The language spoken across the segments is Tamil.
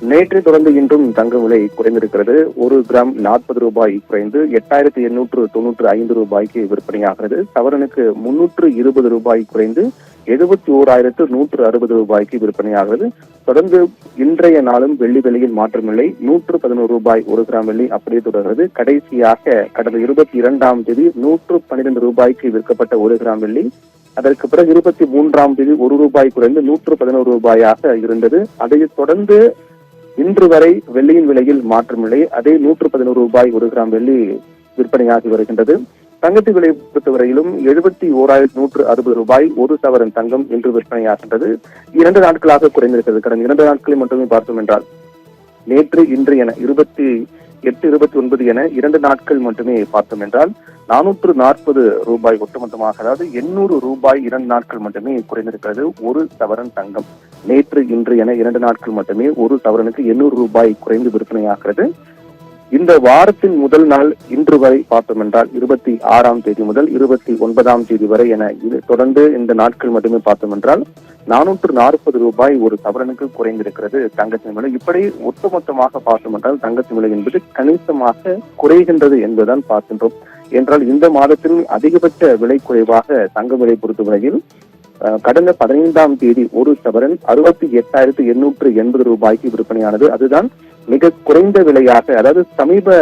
நேற்றை தொடர்ந்து இன்றும் தங்கம் விலை குறைந்திருக்கிறது. 1 கிராம் 40 ரூபாய் குறைந்து 8895 ரூபாய்க்கு விற்பனையாகிறது. சவரனுக்கு 320 ரூபாய் குறைந்து 71,160 ரூபாய்க்கு விற்பனையாகிறது. தொடர்ந்து இன்றைய நாளும் வெள்ளி விலையில் மாற்றமில்லை. 111 ரூபாய் 1 கிராம் வெள்ளி அப்படியே தொடர்கிறது. கடைசியாக கடந்த 22ஆம் தேதி 112 ரூபாய்க்கு விற்கப்பட்ட 1 கிராம் வெள்ளி அதற்கு பிறகு 23ஆம் தேதி 1 ரூபாய் குறைந்து 111 ரூபாயாக இருந்தது. அதை தொடர்ந்து இன்று வரை வெள்ளியின் விலையில் மாற்றமில்லை. அதே 111 ரூபாய் 1 கிராம் வெள்ளி விற்பனையாகி வருகின்றது. தங்கத்தின் விலை பொறுத்தவரையிலும் 71,160 ரூபாய் 1 சவரன் தங்கம் இன்று விற்பனையாகின்றது. 2 நாட்களாக குறைந்திருக்கிறது. கடந்த 2 நாட்களில் மட்டுமே பார்த்தோம் என்றால் நேற்று இன்று என 28, 29 என 2 நாட்கள் மட்டுமே பார்த்தோம் என்றால் 440 ரூபாய் ஒட்டுமொத்தமாக, அதாவது 800 ரூபாய் 2 நாட்கள் மட்டுமே குறைந்திருக்கிறது 1 சவரன் தங்கம். நேற்று இன்று என 2 நாட்கள் மட்டுமே 1 சவரனுக்கு 800 ரூபாய் குறைந்து விற்பனையாகிறது. இந்த வாரத்தின் முதல் நாள் இன்று வரை பார்த்தோம் என்றால் 26ஆம் தேதி முதல் 29ஆம் தேதி வரை என இது தொடர்ந்து இந்த நாட்கள் மட்டுமே பார்த்தோம் என்றால் 440 ரூபாய் 1 சவரனுக்கு குறைந்திருக்கிறது தங்கத்தின் விலை. இப்படி ஒட்டுமொத்தமாக பார்த்தோம் என்றால் தங்கத்தின் விலை என்பது கணிசமாக குறைகின்றது என்பதுதான் பார்க்கின்றோம். என்றால் இந்த மாதத்தில் அதிகபட்ச விலை குறைவாக தங்க விலை பொறுத்தவரையில் கடந்த 15ஆம் தேதி 1 சவரன் 68,880 ரூபாய்க்கு விற்பனையானது. அதுதான் மிக குறைந்த விலையாக, அதாவது சமீப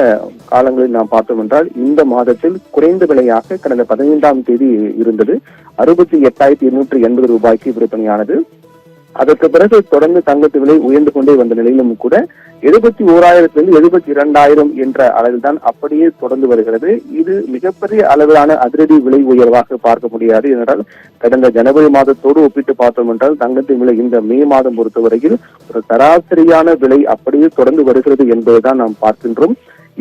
காலங்களில் நாம் பார்த்தோம் என்றால் இந்த மாதத்தில் குறைந்த விலையாக கடந்த 15ஆம் தேதி இருந்தது. 68,880 ரூபாய்க்கு விற்பனையானது. அதற்கு பிறகு தொடர்ந்து தங்கத்து விலை உயர்ந்து கொண்டே வந்த நிலையிலும் கூட 71,000 72,000 என்ற அளவில் தான் அப்படியே தொடர்ந்து வருகிறது. இது மிகப்பெரிய அளவிலான அதிரடி விலை உயர்வாக பார்க்க முடியாது. என்றால் கடந்த ஜனவரி மாதத்தோடு ஒப்பிட்டு பார்த்தோம் என்றால் தங்கத்தின் விலை இந்த மே மாதம் பொறுத்தவரையில் ஒரு சராசரியான விலை அப்படியே தொடர்ந்து வருகிறது என்பதுதான் நாம் பார்க்கின்றோம்.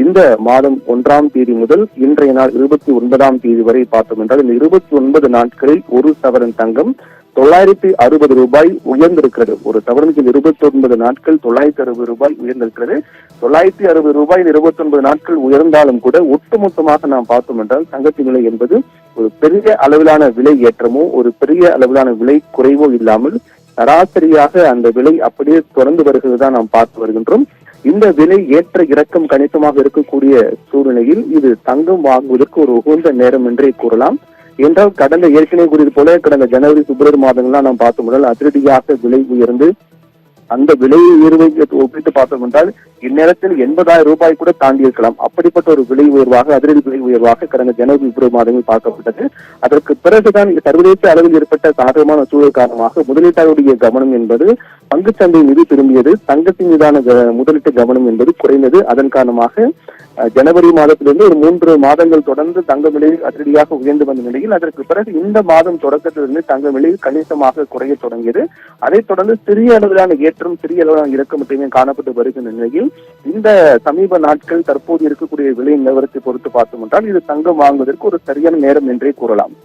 இந்த மாதம் 1ஆம் தேதி முதல் இன்றைய நாள் 29ஆம் தேதி வரை பார்த்தோம் என்றால் இந்த 29 நாட்களில் 1 சவரன் தங்கம் 960 ரூபாய் உயர்ந்திருக்கிறது. ஒரு சவரனுக்கு 29 நாட்கள் 960 ரூபாய் உயர்ந்திருக்கிறது. 960 ரூபாய் 29 நாட்கள் உயர்ந்தாலும் கூட ஒட்டுமொத்தமாக நாம் பார்த்தோம் என்றால் தங்கத்தின் விலை என்பது ஒரு பெரிய அளவிலான விலை ஏற்றமோ ஒரு பெரிய அளவிலான விலை குறைவோ இல்லாமல் சராசரியாக அந்த விலை அப்படியே தொடர்ந்து வருகிறது தான் நாம் பார்த்து வருகின்றோம். இந்த விலை ஏற்ற இறக்கம் கணிசமாக இருக்கக்கூடிய சூழ்நிலையில் இது தங்கம் வாங்குவதற்கு ஒரு உகந்த நேரம் என்றே கூறலாம். என்றால் கடந்த ஏற்கனவே கூறியது போல கடந்த ஜனவரி, பிப்ரவரி மாதங்கள்லாம் நாம் பார்த்த முதல் அதிரடியாக விலை உயர்ந்து அந்த விலை உயர்வை ஒப்பிட்டு பார்த்தோம் என்றால் இந்நேரத்தில் 80,000 ரூபாய் கூட தாண்டி இருக்கலாம். அப்படிப்பட்ட ஒரு விலை உயர்வாக, அதிரடி விலை உயர்வாக கடந்த ஜனவரி, பிப்ரவரி மாதங்கள் பார்க்கப்பட்டது. அதற்கு பிறகுதான் சர்வதேச அளவில் ஏற்பட்ட சாதகமான சூழல் காரணமாக முதலீட்டாளருடைய கவனம் என்பது பங்குச்சந்தை மீது திரும்பியது. தங்கத்தின் மீதான முதலீட்டு கவனம் என்பது குறைந்தது. அதன் காரணமாக ஜனவரி மாதத்திலிருந்து ஒரு 3 மாதங்கள் தொடர்ந்து தங்க விலை அதிரடியாக உயர்ந்து வந்த நிலையில் அதற்கு பிறகு இந்த மாதம் தொடக்கத்திலிருந்து தங்க விலை கணிசமாக குறைய தொடங்கியது. அதைத் தொடர்ந்து சிறிய அளவிலான ஏற்றம், சிறிய அளவிலான இறக்கம் மட்டுமே காணப்பட்டு வருகின்ற நிலையில் இந்த சமீப நாட்கள் தற்போது இருக்கக்கூடிய விலை நிலவரத்தை பொறுத்து பார்த்தோம் என்றால் இது தங்கம் வாங்குவதற்கு ஒரு சரியான நேரம் என்றே கூறலாம்.